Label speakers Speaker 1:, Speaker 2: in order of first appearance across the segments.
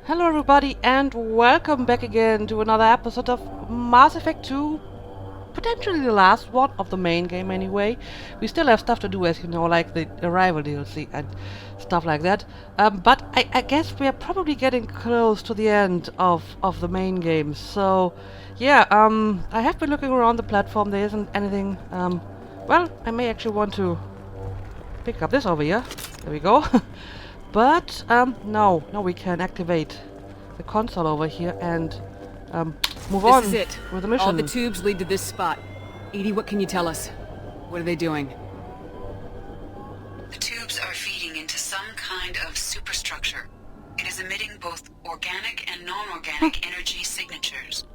Speaker 1: Hello everybody and welcome back again to another episode of Mass Effect 2. Potentially the last one of the main game anyway. We still have stuff to do, as you know, like the Arrival DLC and stuff like that. But I guess we are probably getting close to the end of the main game. So yeah, I have been looking around the platform. There isn't anything. Well, I may actually want to pick up this over here. There we go. But no, we can activate the console over here and move on
Speaker 2: This is it.
Speaker 1: with the mission.
Speaker 2: All the tubes lead to this spot. Edie, what can you tell us? What are they doing?
Speaker 3: The tubes are feeding into some kind of superstructure. It is emitting both organic and non-organic energy signatures.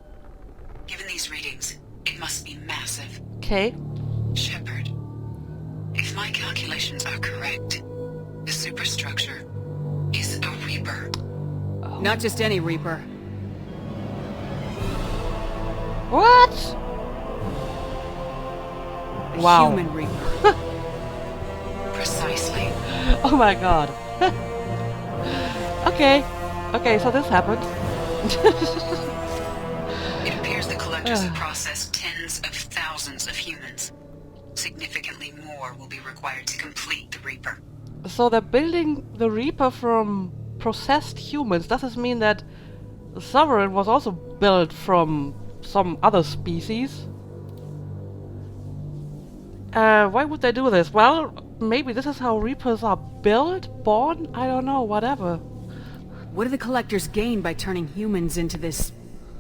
Speaker 3: Given these readings, it must be massive.
Speaker 1: Okay.
Speaker 3: Shepard, if my calculations are correct, the superstructure is a Reaper.
Speaker 1: Oh.
Speaker 2: Not just any Reaper.
Speaker 1: What?
Speaker 2: A
Speaker 1: Wow.
Speaker 2: human Reaper.
Speaker 3: Precisely.
Speaker 1: Oh my god. Okay, so this happened.
Speaker 3: It appears the collectors have processed tens of thousands of humans. Significantly more will be required to complete the Reaper.
Speaker 1: So they're building the Reaper from processed humans. Does this mean that the Sovereign was also built from some other species? Why would they do this? Well, maybe this is how Reapers are built, born? I don't know, whatever.
Speaker 2: What do the collectors gain by turning humans into this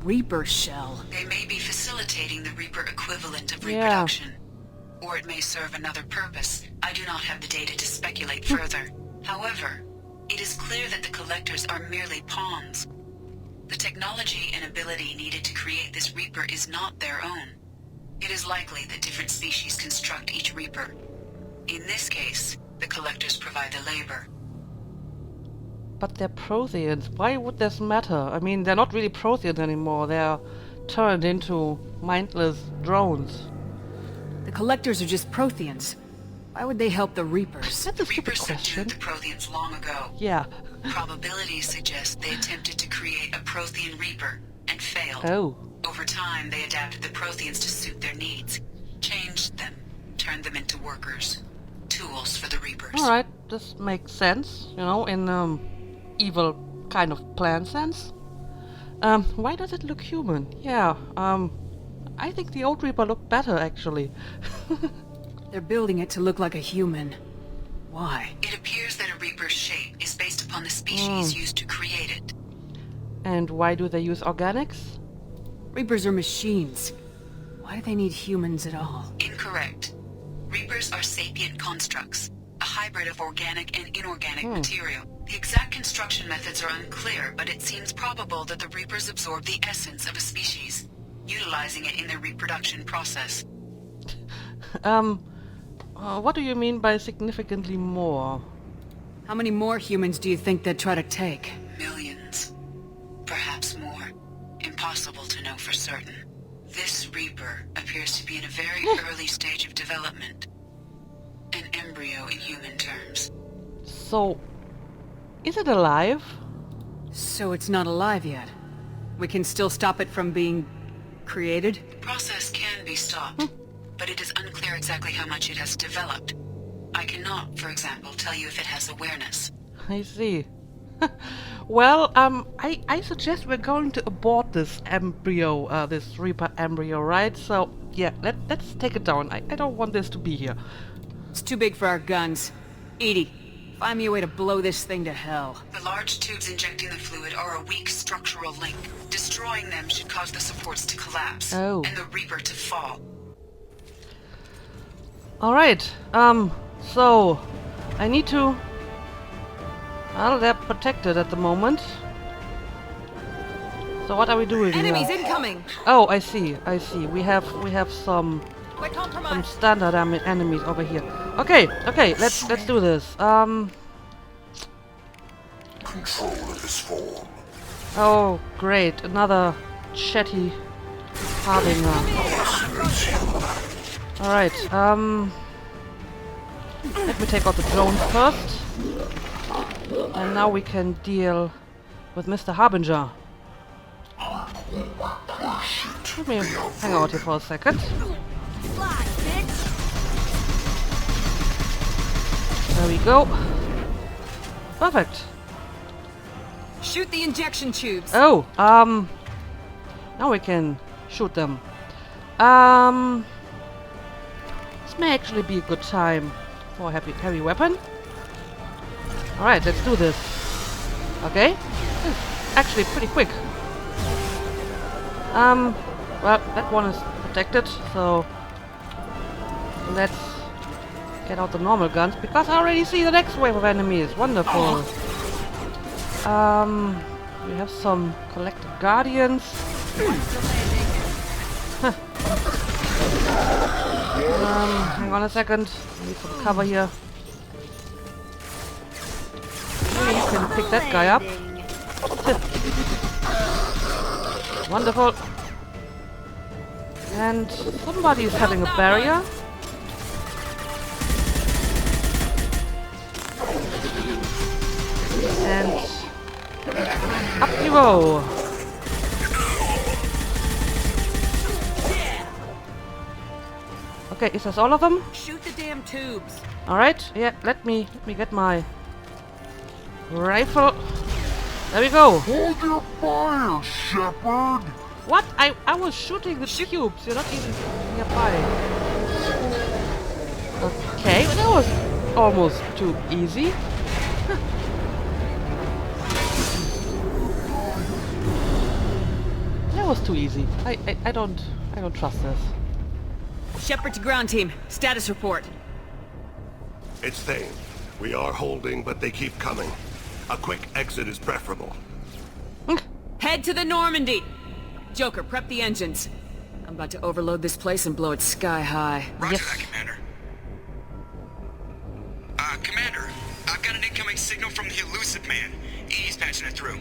Speaker 2: Reaper shell?
Speaker 3: They may be facilitating the Reaper equivalent of
Speaker 1: Yeah.
Speaker 3: reproduction. Or it may serve another purpose. I do not have the data to speculate further. However, it is clear that the collectors are merely pawns. The technology and ability needed to create this Reaper is not their own. It is likely that different species construct each Reaper. In this case, the collectors provide the labor.
Speaker 1: But they're Protheans. Why would this matter? I mean, they're not really Protheans anymore. They're turned into mindless drones.
Speaker 2: The collectors are just Protheans. Why would they help the Reapers?
Speaker 1: That's a stupid
Speaker 3: Reapers
Speaker 1: question.
Speaker 3: subdued the Protheans long ago.
Speaker 1: Yeah.
Speaker 3: Probabilities suggest they attempted to create a Prothean Reaper and failed.
Speaker 1: Oh.
Speaker 3: Over time, they adapted the Protheans to suit their needs, changed them, turned them into workers, tools for the Reapers.
Speaker 1: Alright, this makes sense, you know, in evil kind of plan sense. Why does it look human? Yeah, I think the old Reaper looked better, actually.
Speaker 2: They're building it to look like a human. Why?
Speaker 3: It appears that a Reaper's shape is based upon the species used to create it.
Speaker 1: And why do they use organics?
Speaker 2: Reapers are machines. Why do they need humans at all?
Speaker 3: Incorrect. Reapers are sapient constructs, a hybrid of organic and inorganic material. The exact construction methods are unclear, but it seems probable that the Reapers absorb the essence of a species, utilizing it in their reproduction process.
Speaker 1: What do you mean by significantly more?
Speaker 2: How many more humans do you think they'd try to take?
Speaker 3: Millions. Perhaps more. Impossible to know for certain. This Reaper appears to be in a very early stage of development. An embryo in human terms.
Speaker 1: So, is it alive?
Speaker 2: So it's not alive yet. We can still stop it from being created?
Speaker 3: The process can be stopped, but it is unclear exactly how much it has developed. I cannot, for example, tell you if it has awareness.
Speaker 1: I see. Well, I suggest we're going to abort this embryo, this Reaper embryo, right? So, yeah, let's take it down. I don't want this to be here.
Speaker 2: It's too big for our guns. Edie, find me a way to blow this thing to hell.
Speaker 3: The large tubes injecting the fluid are a weak structural link. Destroying them should cause the supports to collapse,
Speaker 1: Oh.
Speaker 3: and the Reaper to fall.
Speaker 1: Alright, so, I need to... Well, they're protected at the moment. So what are we doing
Speaker 2: Enemies
Speaker 1: here?
Speaker 2: incoming!
Speaker 1: Oh, I see. We have some
Speaker 2: We're compromised.
Speaker 1: standard enemies over here. Okay, let's do this.
Speaker 4: Control of this form.
Speaker 1: Oh, great, another chatty Harbinger. Alright, let me take out the drones first. And now we can deal with Mr. Harbinger. Let me hang out here for a second. There we go. Perfect.
Speaker 2: Shoot the injection tubes.
Speaker 1: Oh, now we can shoot them. This may actually be a good time for a heavy weapon. Alright, let's do this. Okay. This is actually pretty quick. Well, that one is protected, so let's get out the normal guns, because I already see the next wave of enemies. Wonderful. We have some collected guardians. Hang on a second. I need some cover here. Maybe you can pick that guy up. Wonderful. And somebody is having a barrier. And up you go. Okay, is this all of them?
Speaker 2: Shoot the damn tubes.
Speaker 1: Alright, yeah, let me get my rifle. There we go.
Speaker 4: Hold your fire, Shepard!
Speaker 1: What? I was shooting the tubes. You're not even nearby. Okay, but that was almost too easy. That was too easy. I don't trust this.
Speaker 2: Shepard to ground team. Status report.
Speaker 5: It's Thane. We are holding, but they keep coming. A quick exit is preferable.
Speaker 2: Head to the Normandy. Joker, prep the engines. I'm about to overload this place and blow it sky high.
Speaker 6: Roger
Speaker 1: Yes.
Speaker 6: that, Commander. Commander, I've got an incoming signal from the Illusive Man. He's patching it through.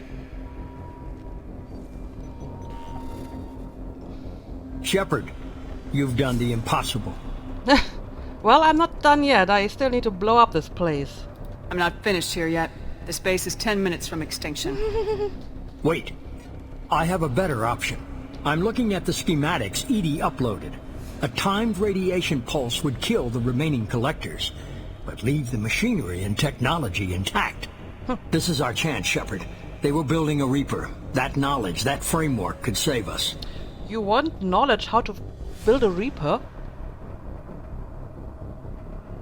Speaker 7: Shepard, you've done the impossible.
Speaker 1: Well, I'm not done yet. I still need to blow up this place.
Speaker 2: I'm not finished here yet. This base is 10 minutes from extinction.
Speaker 7: Wait, I have a better option. I'm looking at the schematics Edie uploaded. A timed radiation pulse would kill the remaining collectors, but leave the machinery and technology intact. This is our chance, Shepard. They were building a Reaper. That knowledge, that framework could save us.
Speaker 1: You want knowledge how to build a Reaper?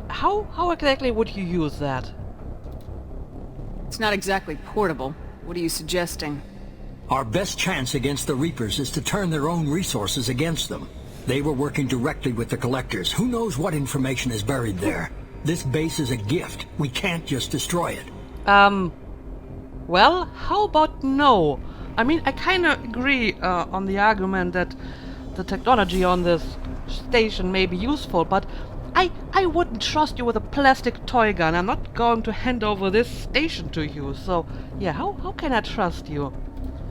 Speaker 1: How exactly would you use that?
Speaker 2: It's not exactly portable. What are you suggesting?
Speaker 7: Our best chance against the Reapers is to turn their own resources against them. They were working directly with the collectors. Who knows what information is buried there? This base is a gift. We can't just destroy it.
Speaker 1: Well, how about no? I mean, I kind of agree on the argument that the technology on this station may be useful, but I wouldn't trust you with a plastic toy gun. I'm not going to hand over this station to you, so yeah, how can I trust you?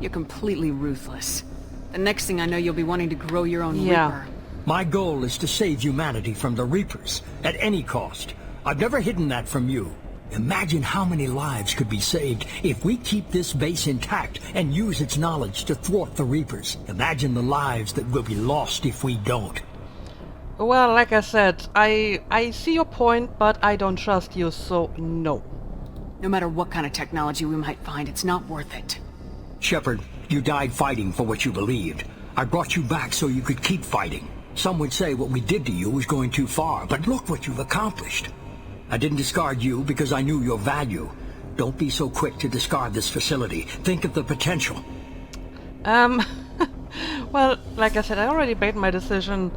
Speaker 2: You're completely ruthless. The next thing I know, you'll be wanting to grow your own
Speaker 1: Yeah.
Speaker 2: Reaper.
Speaker 7: My goal is to save humanity from the Reapers, at any cost. I've never hidden that from you. Imagine how many lives could be saved if we keep this base intact and use its knowledge to thwart the Reapers. Imagine the lives that will be lost if we don't.
Speaker 1: Well, like I said, I see your point, but I don't trust you, so no.
Speaker 2: No matter what kind of technology we might find, it's not worth it.
Speaker 7: Shepard, you died fighting for what you believed. I brought you back so you could keep fighting. Some would say what we did to you was going too far, but look what you've accomplished. I didn't discard you because I knew your value. Don't be so quick to discard this facility. Think of the potential.
Speaker 1: Well, like I said, I already made my decision.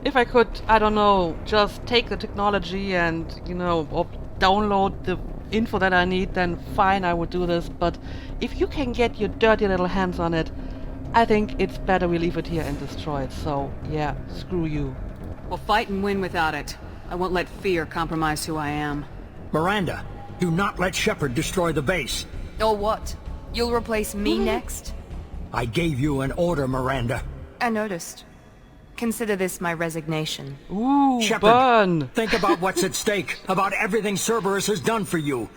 Speaker 1: If I could, I don't know, just take the technology and, you know, or download the info that I need, then fine, I would do this. But if you can get your dirty little hands on it, I think it's better we leave it here and destroy it. So, yeah, screw you.
Speaker 2: We'll fight and win without it. I won't let fear compromise who I am.
Speaker 7: Miranda, do not let Shepard destroy the base.
Speaker 8: Or what? You'll replace me next?
Speaker 7: I gave you an order, Miranda.
Speaker 8: I noticed. Consider this my resignation.
Speaker 1: Ooh,
Speaker 7: Shepard,
Speaker 1: burn!
Speaker 7: think about what's at stake, about everything Cerberus has done for you.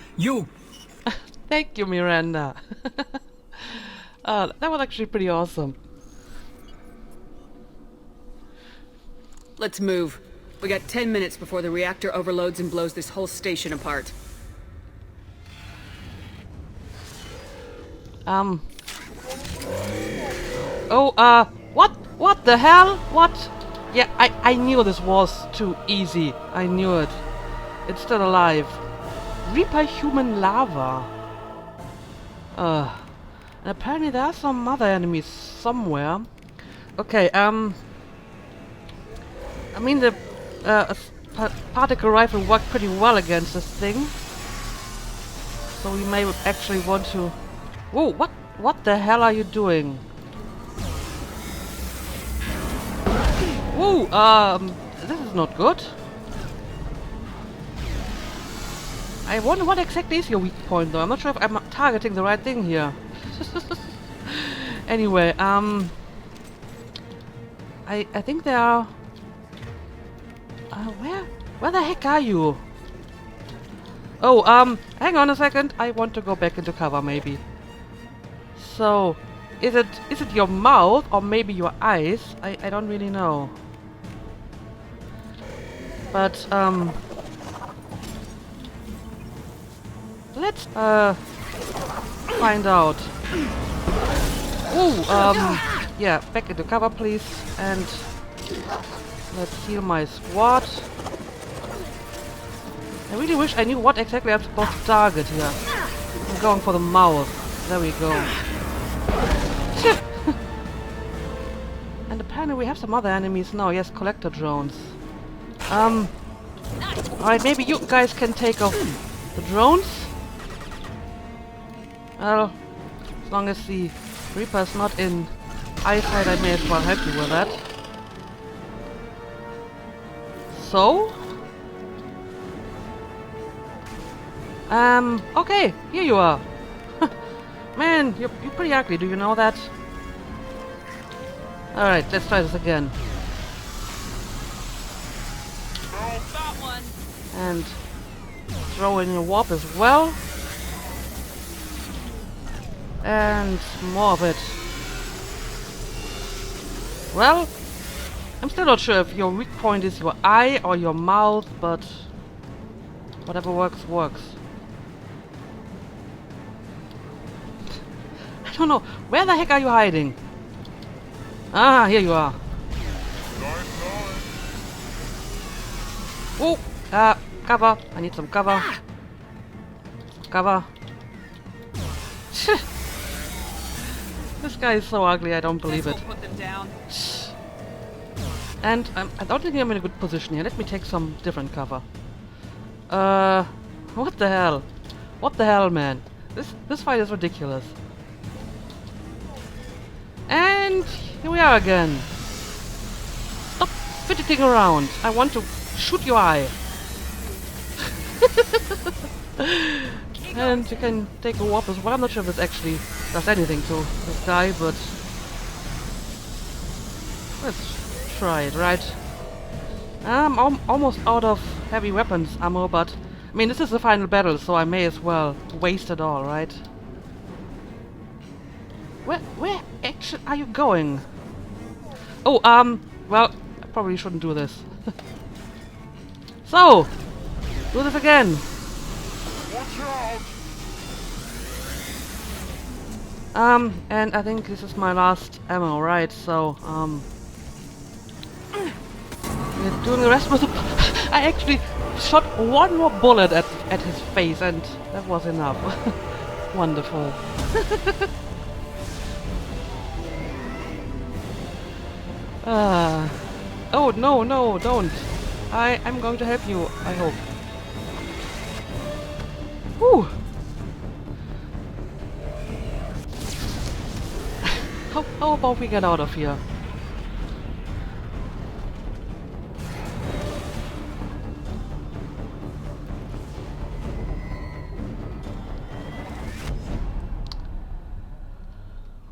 Speaker 1: Thank you, Miranda. That was actually pretty awesome.
Speaker 2: Let's move. We got 10 minutes before the reactor overloads and blows this whole station apart.
Speaker 1: Oh, what the hell? What? Yeah, I knew this was too easy. I knew it. It's still alive. Reaper human lava. And apparently there are some other enemies somewhere. Okay, I mean the particle rifle worked pretty well against this thing. So we may actually want to... Whoa, what the hell are you doing? Whoa, this is not good. I wonder what exactly is your weak point though. I'm not sure if I'm targeting the right thing here. Anyway, I think there are... where the heck are you? Oh, hang on a second. I want to go back into cover maybe. So, is it your mouth or maybe your eyes? I don't really know. But, let's, find out. Ooh, yeah, back into cover please, and let's heal my squad. I really wish I knew what exactly I'm supposed to target here. I'm going for the mouth. There we go. And apparently we have some other enemies now. Yes, collector drones. Alright, maybe you guys can take off the drones. Well, as long as the Reaper's not in eyesight, I may as well help you with that. So? Okay, here you are. Man, you're pretty ugly, do you know that? Alright, let's try this again. And throw in your warp as well. And more of it. Well, I'm still not sure if your weak point is your eye or your mouth, but whatever works, works. I don't know. Where the heck are you hiding? Ah, here you are. Oh, cover. I need some cover. Cover. This guy is so ugly, I don't believe it. And I don't think I'm in a good position here. Let me take some different cover. What the hell? What the hell, man? This fight is ridiculous. And here we are again. Stop fidgeting around. I want to shoot your eye. And you can take a warp as well. I'm not sure if this actually does anything to this guy, but let's try it, right? I'm almost out of heavy weapons ammo, but I mean, this is the final battle, so I may as well waste it all, right? Where actually are you going? Oh, well, I probably shouldn't do this. So, do this again. And I think this is my last ammo, right? So, we're doing the rest with the... I actually shot one more bullet at his face, and that was enough. Wonderful. Oh, no, don't. I'm going to help you, I hope. Whew. How about we get out of here?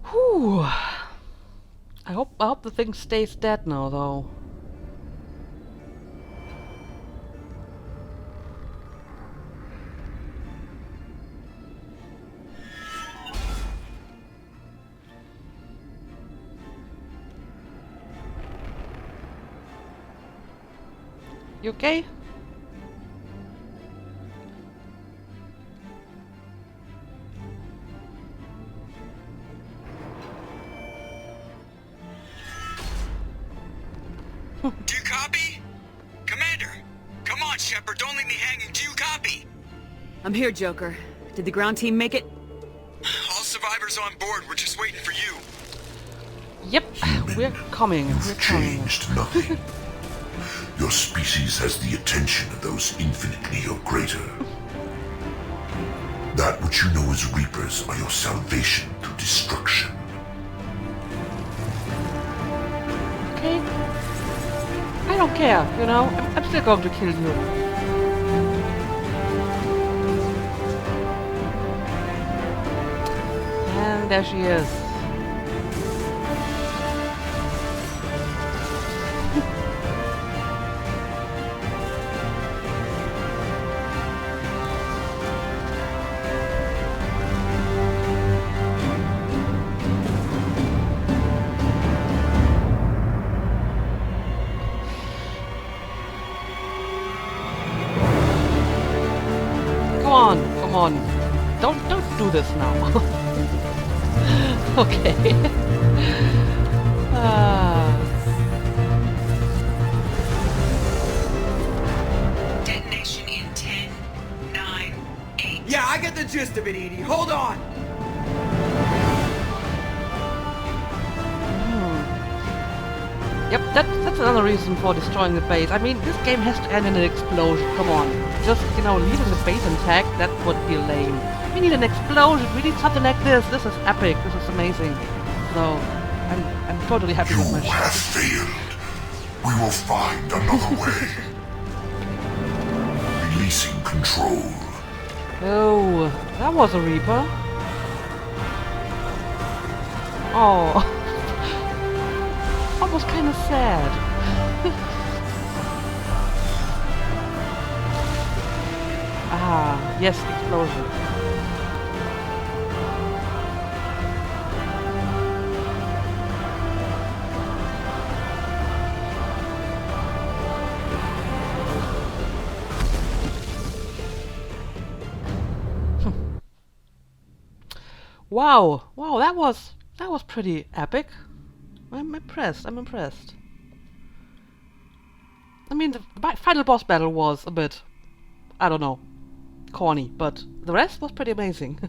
Speaker 1: Whew. I hope the thing stays dead now, though. You okay?
Speaker 6: Do you copy? Commander! Come on, Shepard, don't leave me hanging. Do you copy?
Speaker 2: I'm here, Joker. Did the ground team make it?
Speaker 6: All survivors on board. We're just waiting for you.
Speaker 1: Yep, we're coming. We're coming.
Speaker 4: Changed nothing. Your species has the attention of those infinitely or greater. That which you know as Reapers are your salvation to destruction.
Speaker 1: Okay? I don't care, you know? I'm still going to kill you. And there she is. Come on. Don't do this now. Okay.
Speaker 3: Detonation in 10, 9, 8.
Speaker 6: Yeah, I get the gist of it, Edie. Hold on!
Speaker 1: Yep, that's another reason for destroying the base. I mean, this game has to end in an explosion. Come on. Just, you know, leaving the base intact, that would be lame. We need an explosion. We need something like this. This is epic. This is amazing. So, I'm totally happy with my
Speaker 4: You
Speaker 1: shot.
Speaker 4: have failed. We will find another way. Releasing control.
Speaker 1: Oh, that was a Reaper. Oh. Almost kind of sad. Ah, yes, explosion. Wow, that was pretty epic. I'm impressed. I mean, the final boss battle was a bit, I don't know, corny, but the rest was pretty amazing.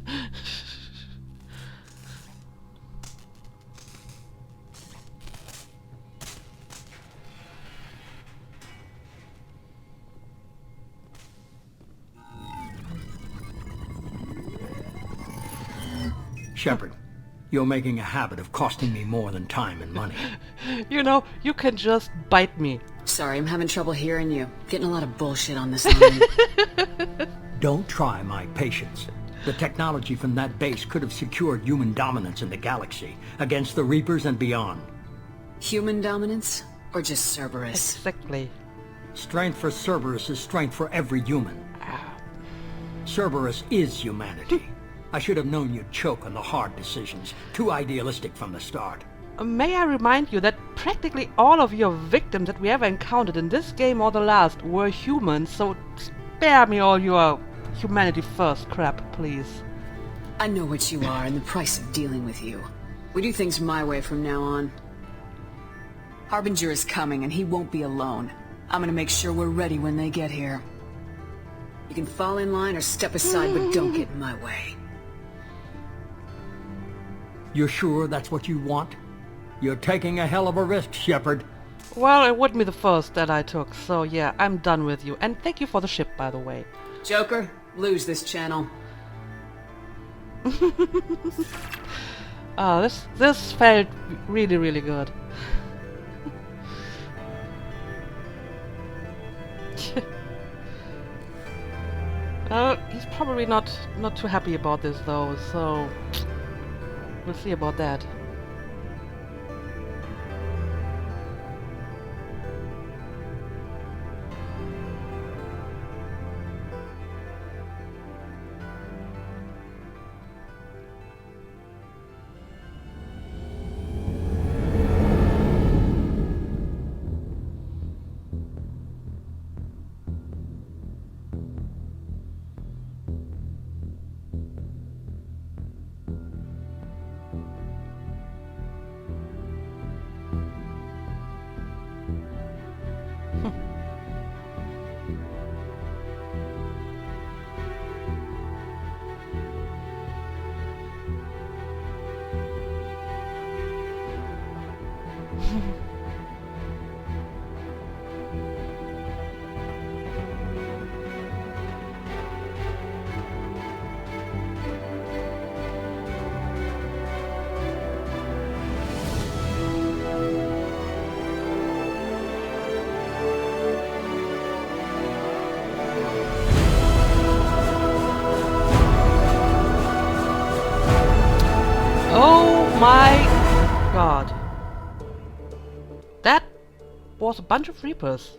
Speaker 7: Shepard, you're making a habit of costing me more than time and money.
Speaker 1: You know, you can just bite me.
Speaker 2: Sorry, I'm having trouble hearing you. Getting a lot of bullshit on this line.
Speaker 7: Don't try my patience. The technology from that base could have secured human dominance in the galaxy against the Reapers and beyond.
Speaker 2: Human dominance? Or just Cerberus?
Speaker 1: Exactly.
Speaker 7: Strength for Cerberus is strength for every human. Cerberus is humanity. I should have known you'd choke on the hard decisions. Too idealistic from the start.
Speaker 1: May I remind you that practically all of your victims that we ever encountered in this game or the last were humans, so spare me all your humanity first crap, please.
Speaker 2: I know what you are and the price of dealing with you. We do things my way from now on. Harbinger is coming and he won't be alone. I'm gonna make sure we're ready when they get here. You can fall in line or step aside, but don't get in my way.
Speaker 7: You're sure that's what you want? You're taking a hell of a risk, Shepard.
Speaker 1: Well, it wouldn't be the first that I took, so yeah, I'm done with you. And thank you for the ship, by the way.
Speaker 2: Joker, lose this channel.
Speaker 1: This felt really, really good. He's probably not too happy about this though, so we'll see about that. was a bunch of Reapers.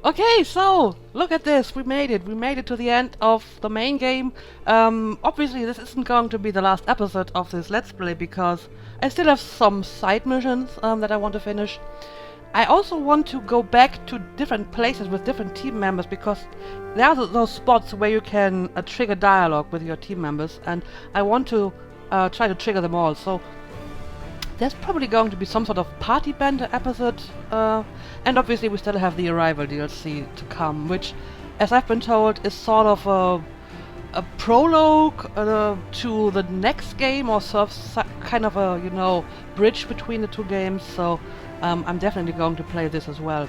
Speaker 1: Okay, so look at this. We made it. We made it to the end of the main game. Obviously, this isn't going to be the last episode of this Let's Play because I still have some side missions that I want to finish. I also want to go back to different places with different team members because there are those spots where you can trigger dialogue with your team members, and I want to try to trigger them all. So there's probably going to be some sort of party band episode, and obviously we still have the Arrival DLC to come, which, as I've been told, is sort of a prologue to the next game, or serves kind of a, you know, bridge between the two games. So I'm definitely going to play this as well.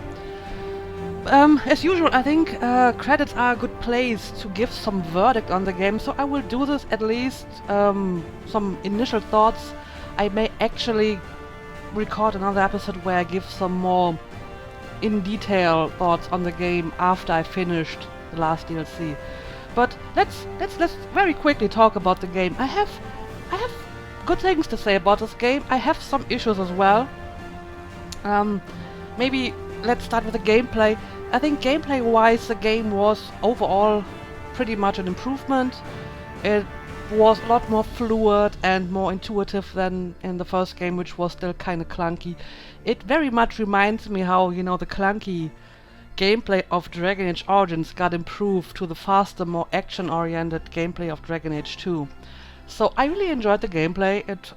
Speaker 1: As usual, I think credits are a good place to give some verdict on the game, so I will do this at least, some initial thoughts. I may actually record another episode where I give some more in detail thoughts on the game after I finished the last DLC. But let's very quickly talk about the game. I have good things to say about this game. I have some issues as well. Maybe let's start with the gameplay. I think gameplay-wise, the game was overall pretty much an improvement. It was a lot more fluid and more intuitive than in the first game, which was still kind of clunky. It very much reminds me how, you know, the clunky gameplay of Dragon Age Origins got improved to the faster, more action-oriented gameplay of Dragon Age 2. So I really enjoyed the gameplay. It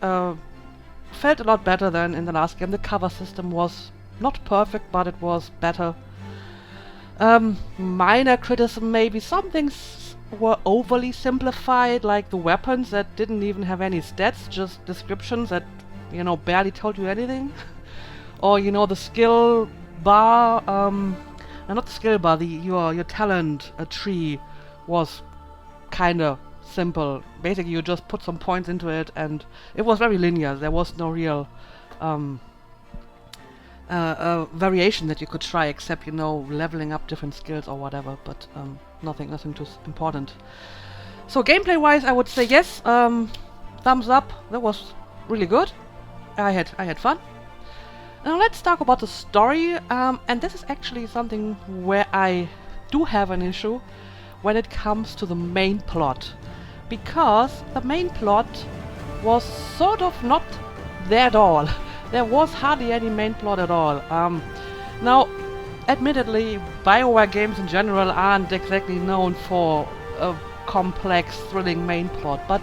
Speaker 1: felt a lot better than in the last game. The cover system was not perfect, but it was better. Minor criticism maybe. Some things were overly simplified, like the weapons that didn't even have any stats, just descriptions that, you know, barely told you anything. Or, you know, the skill bar, not the skill bar, your talent tree was kinda simple. Basically, you just put some points into it, and it was very linear. There was no real variation that you could try, except, you know, leveling up different skills or whatever. But nothing too important. So gameplay-wise, I would say yes. Thumbs up. That was really good. I had fun. Now let's talk about the story. And this is actually something where I do have an issue when it comes to the main plot, because the main plot was sort of not there at all. There was hardly any main plot at all. Now, admittedly, BioWare games in general aren't exactly known for a complex, thrilling main plot, but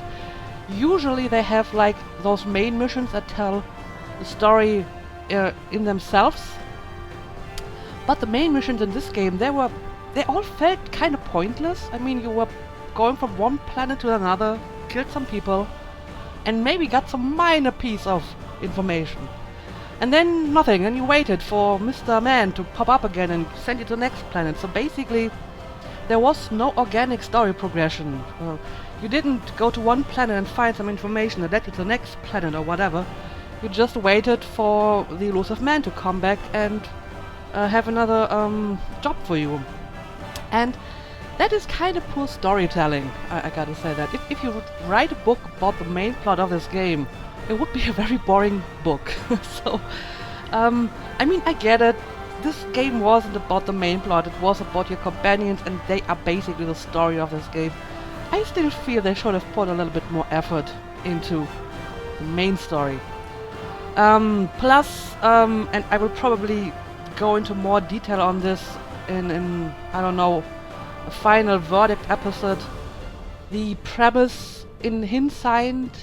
Speaker 1: usually they have like those main missions that tell the story in themselves. But the main missions in this game, they all felt kind of pointless. I mean, you were going from one planet to another, killed some people, and maybe got some minor piece of information. And then nothing, and you waited for Mr. Man to pop up again and send you to the next planet. So basically, there was no organic story progression. You didn't go to one planet and find some information that led you to the next planet or whatever. You just waited for the Illusive Man to come back and have another job for you. And that is kind of poor storytelling, I gotta say that. If you would write a book about the main plot of this game, it would be a very boring book. So, I mean, I get it. This game wasn't about the main plot, it was about your companions, and they are basically the story of this game. I still feel they should have put a little bit more effort into the main story. Plus, and I will probably go into more detail on this in I don't know, a final verdict episode. The premise in hindsight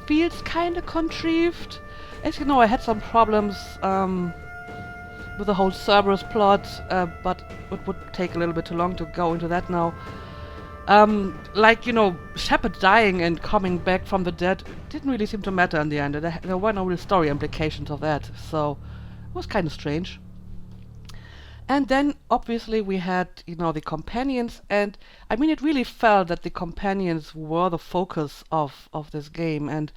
Speaker 1: feels kinda contrived. As you know, I had some problems with the whole Cerberus plot, but it would take a little bit too long to go into that now. Like, you know, Shepard dying and coming back from the dead didn't really seem to matter in the end. There were no real story implications of that, so it was kind of strange. And then, obviously, we had, you know, the companions, and I mean, it really felt that the companions were the focus of this game, and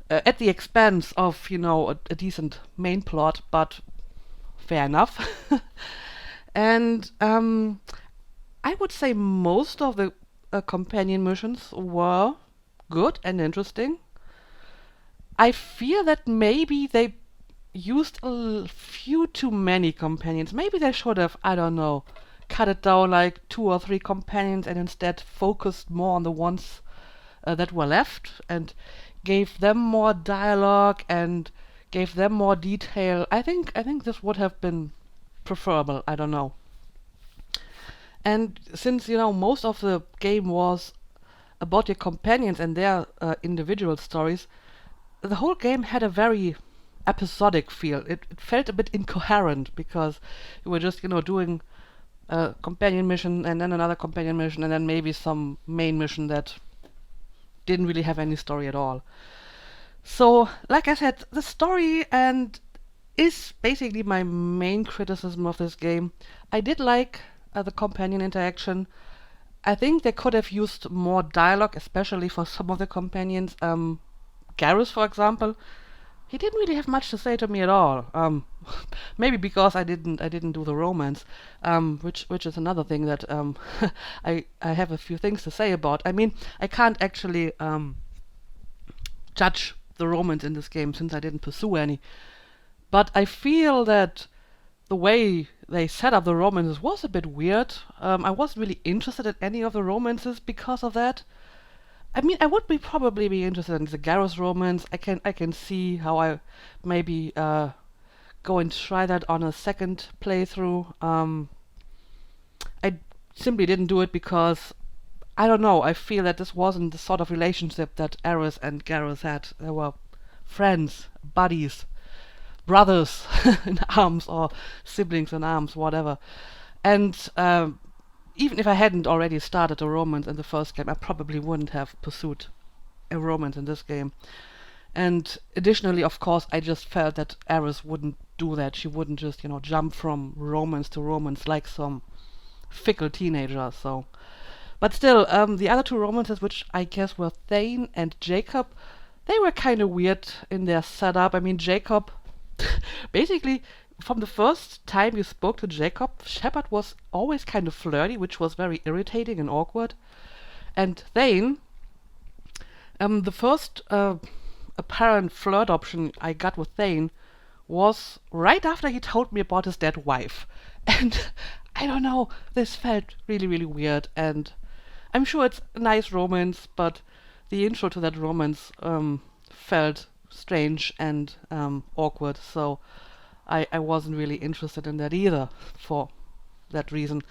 Speaker 1: at the expense of, you know, a decent main plot, but fair enough. And I would say most of the companion missions were good and interesting. I fear that maybe they used a few too many companions. Maybe they should have, I don't know, cut it down like 2 or 3 companions and instead focused more on the ones that were left and gave them more dialogue and gave them more detail. I think this would have been preferable. I don't know. And since most of the game was about your companions and their individual stories, the whole game had a very episodic feel. It felt a bit incoherent because you were just doing a companion mission and then another companion mission and then maybe some main mission that didn't really have any story at all. So, like I said, the story and is basically my main criticism of this game. I did like the companion interaction. I think they could have used more dialogue, especially for some of the companions. Garrus, for example, he didn't really have much to say to me at all. Maybe because I didn't do the romance, which is another thing that I have a few things to say about. I mean, I can't actually judge the romance in this game since I didn't pursue any. But I feel that the way they set up the romances was a bit weird. I wasn't really interested in any of the romances because of that. I mean, I would probably be interested in the Garrus romance. I can see how I maybe go and try that on a second playthrough. I simply didn't do it because I don't know. I feel that this wasn't the sort of relationship that Aerith and Garrus had. They were friends, buddies, brothers in arms, or siblings in arms, whatever. And even if I hadn't already started a romance in the first game, I probably wouldn't have pursued a romance in this game. And additionally, of course, I just felt that Aerith wouldn't do that. She wouldn't just, jump from romance to romance like some fickle teenager. So, but still, the other 2 romances, which I guess were Thane and Jacob, they were kind of weird in their setup. I mean, Jacob, basically, from the first time you spoke to Jacob, Shepard was always kind of flirty, which was very irritating and awkward. And Thane, the first apparent flirt option I got with Thane was right after he told me about his dead wife. And I don't know, this felt really, really weird. And I'm sure it's a nice romance, but the intro to that romance felt strange and awkward. So I wasn't really interested in that either for that reason.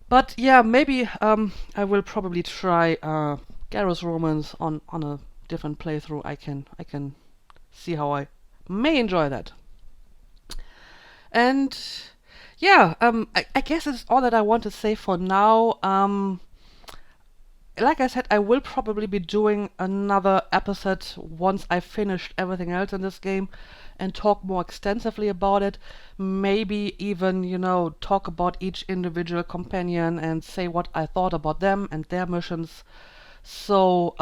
Speaker 1: But yeah, maybe I will probably try Garrus romance on a different playthrough. I can see how I may enjoy that. And yeah, I guess it's all that I want to say for now. Like I said, I will probably be doing another episode once I've finished everything else in this game and talk more extensively about it. Maybe even, talk about each individual companion and say what I thought about them and their missions. So,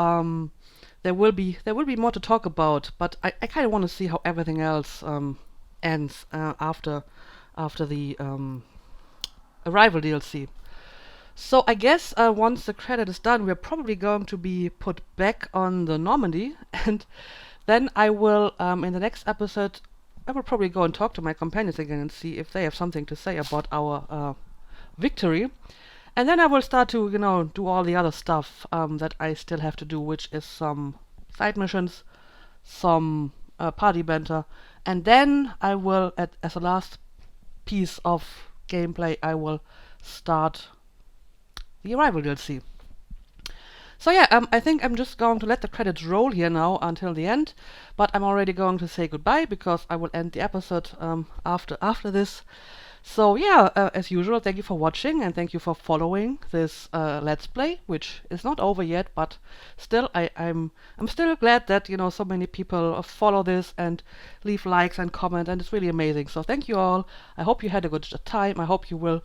Speaker 1: there will be more to talk about, but I kind of want to see how everything else ends after the Arrival DLC. So I guess once the credit is done, we're probably going to be put back on the Normandy, and then I will, in the next episode, I will probably go and talk to my companions again and see if they have something to say about our victory. And then I will start to, do all the other stuff that I still have to do, which is some side missions, some party banter, and then I will, as a last piece of gameplay, I will start the Arrival DLC. So yeah, I think I'm just going to let the credits roll here now until the end, but I'm already going to say goodbye because I will end the episode after this. So yeah, as usual, thank you for watching and thank you for following this Let's Play, which is not over yet, but still, I'm still glad that so many people follow this and leave likes and comment, and it's really amazing. So thank you all. I hope you had a good time. I hope you will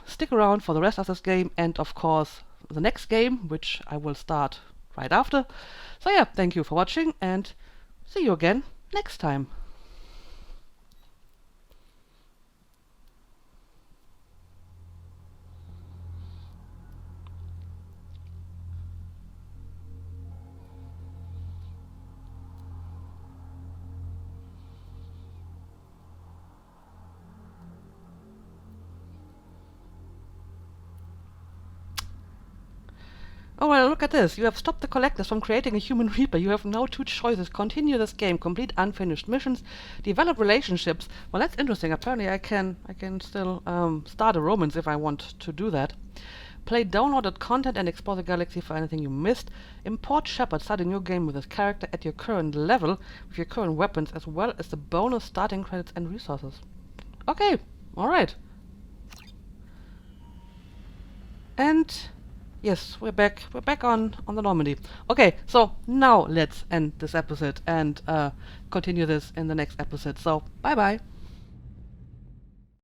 Speaker 1: stick around for the rest of this game and, of course, the next game, which I will start right after. So yeah, thank you for watching and see you again next time. Oh well, look at this. You have stopped the collectors from creating a human reaper. You have now 2 choices. Continue this game, complete unfinished missions, develop relationships. Well, that's interesting. Apparently I can still start a romance if I want to do that. Play downloaded content and explore the galaxy for anything you missed. Import Shepard, start a new game with this character at your current level, with your current weapons, as well as the bonus starting credits and resources. Okay, alright. And yes, we're back on the Normandy. Okay, so now let's end this episode and continue this in the next episode. So bye bye.